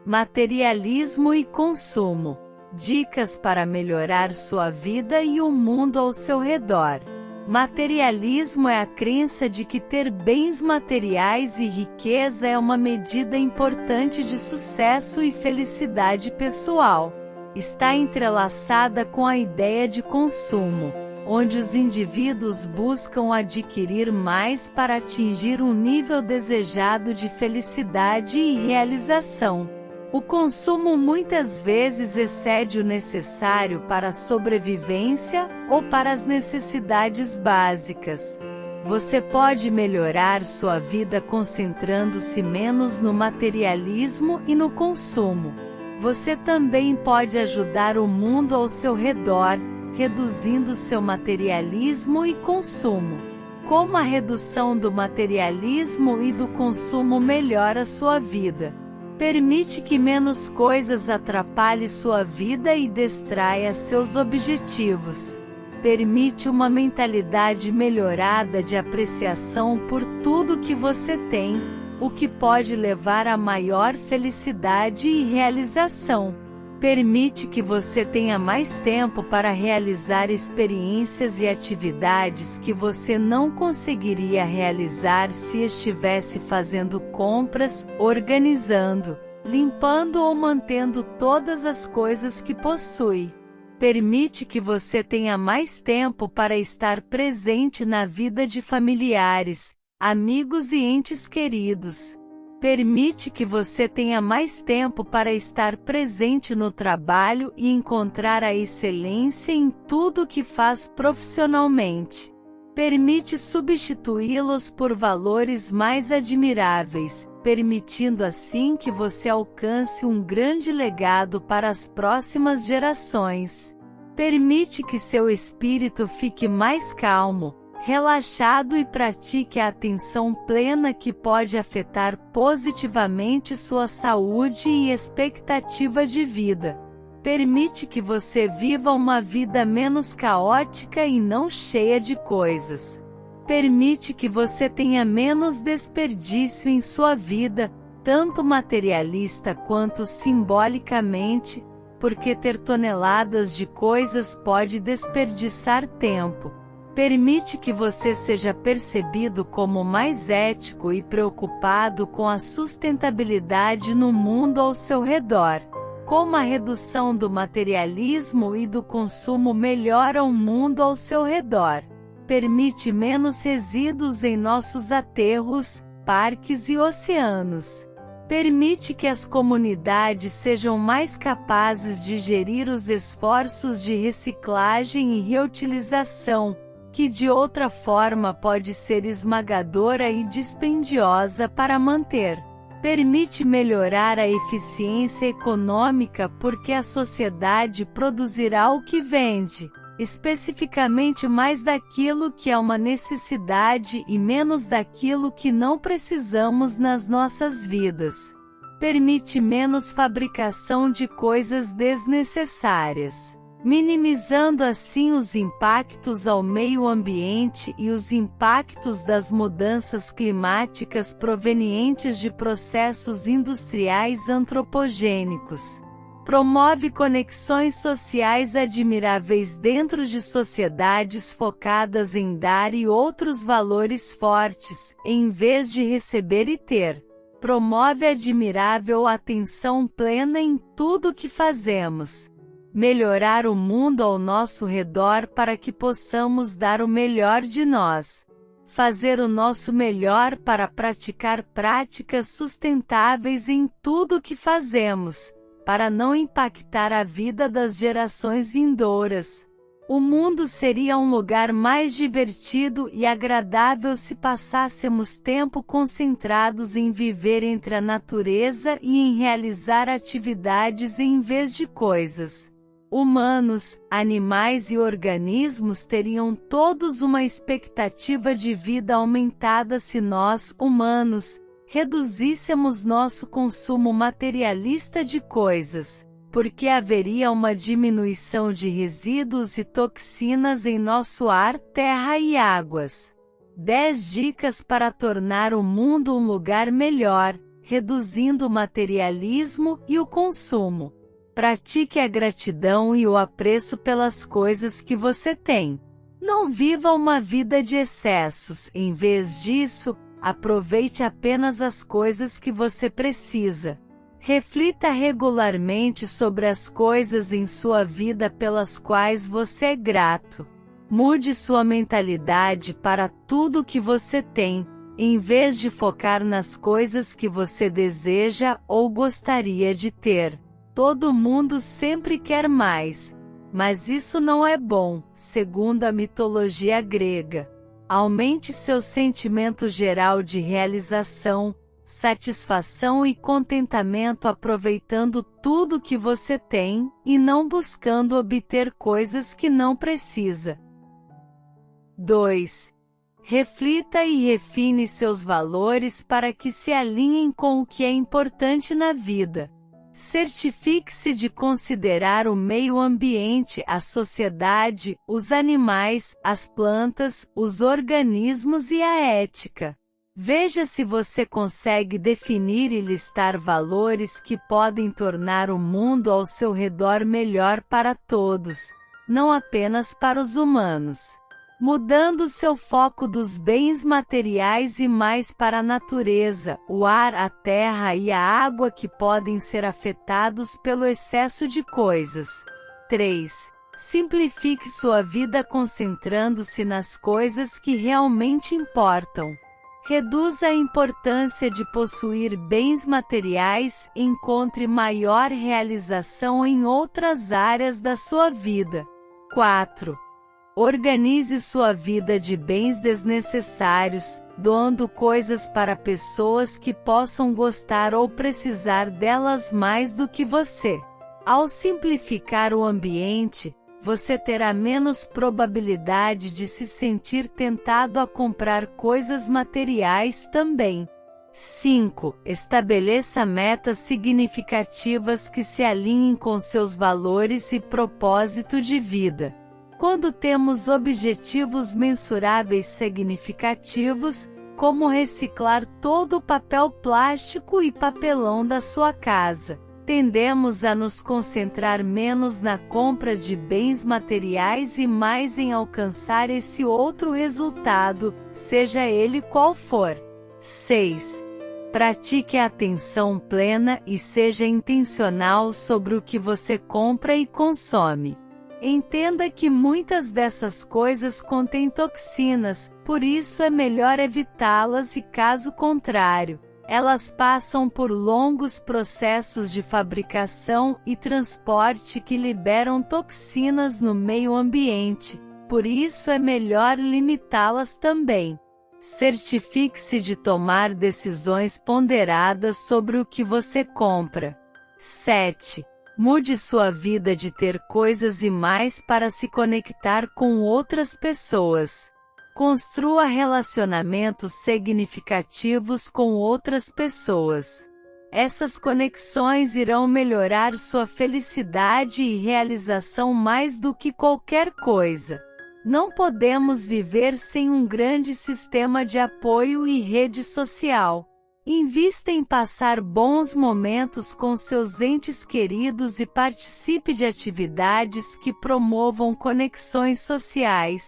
Materialismo e consumo. Dicas para melhorar sua vida e o mundo ao seu redor. Materialismo é a crença de que ter bens materiais e riqueza é uma medida importante de sucesso e felicidade pessoal. Está entrelaçada com a ideia de consumo, onde os indivíduos buscam adquirir mais para atingir um nível desejado de felicidade e realização. O consumo muitas vezes excede o necessário para a sobrevivência ou para as necessidades básicas. Você pode melhorar sua vida concentrando-se menos no materialismo e no consumo. Você também pode ajudar o mundo ao seu redor, reduzindo seu materialismo e consumo. Como a redução do materialismo e do consumo melhora sua vida? Permite que menos coisas atrapalhem sua vida e distraia seus objetivos. Permite uma mentalidade melhorada de apreciação por tudo que você tem, o que pode levar a maior felicidade e realização. Permite que você tenha mais tempo para realizar experiências e atividades que você não conseguiria realizar se estivesse fazendo compras, organizando, limpando ou mantendo todas as coisas que possui. Permite que você tenha mais tempo para estar presente na vida de familiares, amigos e entes queridos. Permite que você tenha mais tempo para estar presente no trabalho e encontrar a excelência em tudo que faz profissionalmente. Permite substituí-los por valores mais admiráveis, permitindo assim que você alcance um grande legado para as próximas gerações. Permite que seu espírito fique mais calmo, relaxado e pratique a atenção plena que pode afetar positivamente sua saúde e expectativa de vida. Permite que você viva uma vida menos caótica e não cheia de coisas. Permite que você tenha menos desperdício em sua vida, tanto materialista quanto simbolicamente, porque ter toneladas de coisas pode desperdiçar tempo. Permite que você seja percebido como mais ético e preocupado com a sustentabilidade no mundo ao seu redor. Como a redução do materialismo e do consumo melhora o mundo ao seu redor. Permite menos resíduos em nossos aterros, parques e oceanos. Permite que as comunidades sejam mais capazes de gerir os esforços de reciclagem e reutilização, que de outra forma pode ser esmagadora e dispendiosa para manter. Permite melhorar a eficiência econômica porque a sociedade produzirá o que vende, especificamente mais daquilo que é uma necessidade e menos daquilo que não precisamos nas nossas vidas. Permite menos fabricação de coisas desnecessárias, minimizando assim os impactos ao meio ambiente e os impactos das mudanças climáticas provenientes de processos industriais antropogênicos. Promove conexões sociais admiráveis dentro de sociedades focadas em dar e outros valores fortes, em vez de receber e ter. Promove admirável atenção plena em tudo que fazemos. Melhorar o mundo ao nosso redor para que possamos dar o melhor de nós. Fazer o nosso melhor para praticar práticas sustentáveis em tudo que fazemos, para não impactar a vida das gerações vindouras. O mundo seria um lugar mais divertido e agradável se passássemos tempo concentrados em viver entre a natureza e em realizar atividades em vez de coisas. Humanos, animais e organismos teriam todos uma expectativa de vida aumentada se nós, humanos, reduzíssemos nosso consumo materialista de coisas, porque haveria uma diminuição de resíduos e toxinas em nosso ar, terra e águas. 10 dicas para tornar o mundo um lugar melhor, reduzindo o materialismo e o consumo. Pratique a gratidão e o apreço pelas coisas que você tem. Não viva uma vida de excessos, em vez disso, aproveite apenas as coisas que você precisa. Reflita regularmente sobre as coisas em sua vida pelas quais você é grato. Mude sua mentalidade para tudo que você tem, em vez de focar nas coisas que você deseja ou gostaria de ter. Todo mundo sempre quer mais, mas isso não é bom, segundo a mitologia grega. Aumente seu sentimento geral de realização, satisfação e contentamento aproveitando tudo que você tem, e não buscando obter coisas que não precisa. 2. Reflita e refine seus valores para que se alinhem com o que é importante na vida. Certifique-se de considerar o meio ambiente, a sociedade, os animais, as plantas, os organismos e a ética. Veja se você consegue definir e listar valores que podem tornar o mundo ao seu redor melhor para todos, não apenas para os humanos. Mudando seu foco dos bens materiais e mais para a natureza, o ar, a terra e a água que podem ser afetados pelo excesso de coisas. 3. Simplifique sua vida concentrando-se nas coisas que realmente importam. Reduza a importância de possuir bens materiais, encontre maior realização em outras áreas da sua vida. 4. Organize sua vida de bens desnecessários, doando coisas para pessoas que possam gostar ou precisar delas mais do que você. Ao simplificar o ambiente, você terá menos probabilidade de se sentir tentado a comprar coisas materiais também. 5. Estabeleça metas significativas que se alinhem com seus valores e propósito de vida. Quando temos objetivos mensuráveis significativos, como reciclar todo o papel plástico e papelão da sua casa, tendemos a nos concentrar menos na compra de bens materiais e mais em alcançar esse outro resultado, seja ele qual for. 6. Pratique a atenção plena e seja intencional sobre o que você compra e consome. Entenda que muitas dessas coisas contêm toxinas, por isso é melhor evitá-las e, caso contrário, elas passam por longos processos de fabricação e transporte que liberam toxinas no meio ambiente, por isso é melhor limitá-las também. Certifique-se de tomar decisões ponderadas sobre o que você compra. 7. Mude sua vida de ter coisas e mais para se conectar com outras pessoas. Construa relacionamentos significativos com outras pessoas. Essas conexões irão melhorar sua felicidade e realização mais do que qualquer coisa. Não podemos viver sem um grande sistema de apoio e rede social. Invista em passar bons momentos com seus entes queridos e participe de atividades que promovam conexões sociais.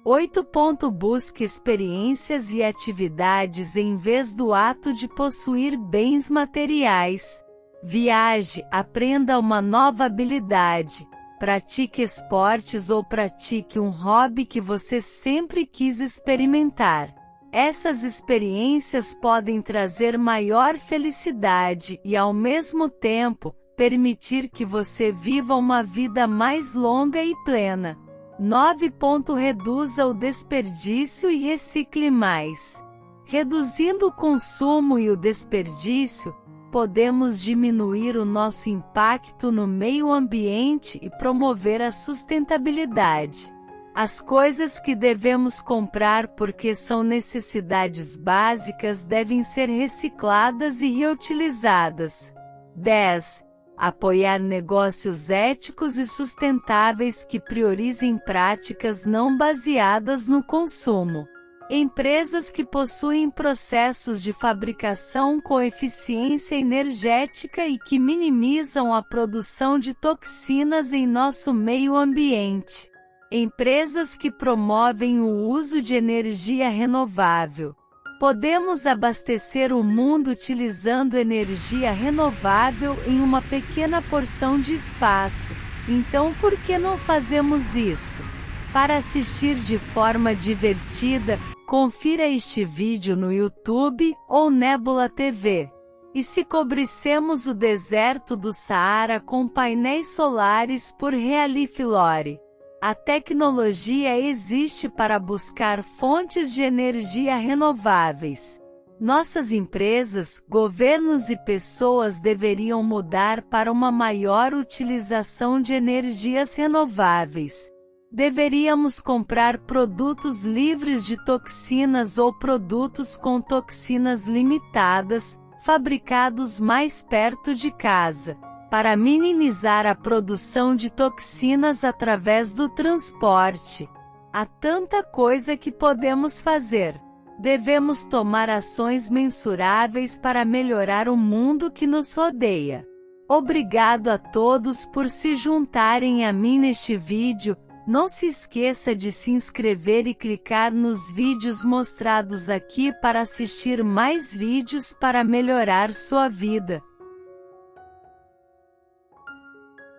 8. Busque experiências e atividades em vez do ato de possuir bens materiais. Viaje, aprenda uma nova habilidade, pratique esportes ou pratique um hobby que você sempre quis experimentar. Essas experiências podem trazer maior felicidade e, ao mesmo tempo, permitir que você viva uma vida mais longa e plena. 9. Reduza o desperdício e recicle mais. Reduzindo o consumo e o desperdício, podemos diminuir o nosso impacto no meio ambiente e promover a sustentabilidade. As coisas que devemos comprar porque são necessidades básicas devem ser recicladas e reutilizadas. 10. Apoiar negócios éticos e sustentáveis que priorizem práticas não baseadas no consumo. Empresas que possuem processos de fabricação com eficiência energética e que minimizam a produção de toxinas em nosso meio ambiente. Empresas que promovem o uso de energia renovável. Podemos abastecer o mundo utilizando energia renovável em uma pequena porção de espaço. Então por que não fazemos isso? Para assistir de forma divertida, confira este vídeo no YouTube ou Nebula TV. E se cobrissemos o deserto do Saara com painéis solares por Realifilore? A tecnologia existe para buscar fontes de energia renováveis. Nossas empresas, governos e pessoas deveriam mudar para uma maior utilização de energias renováveis. Deveríamos comprar produtos livres de toxinas ou produtos com toxinas limitadas, fabricados mais perto de casa, para minimizar a produção de toxinas através do transporte. Há tanta coisa que podemos fazer. Devemos tomar ações mensuráveis para melhorar o mundo que nos rodeia. Obrigado a todos por se juntarem a mim neste vídeo. Não se esqueça de se inscrever e clicar nos vídeos mostrados aqui para assistir mais vídeos para melhorar sua vida.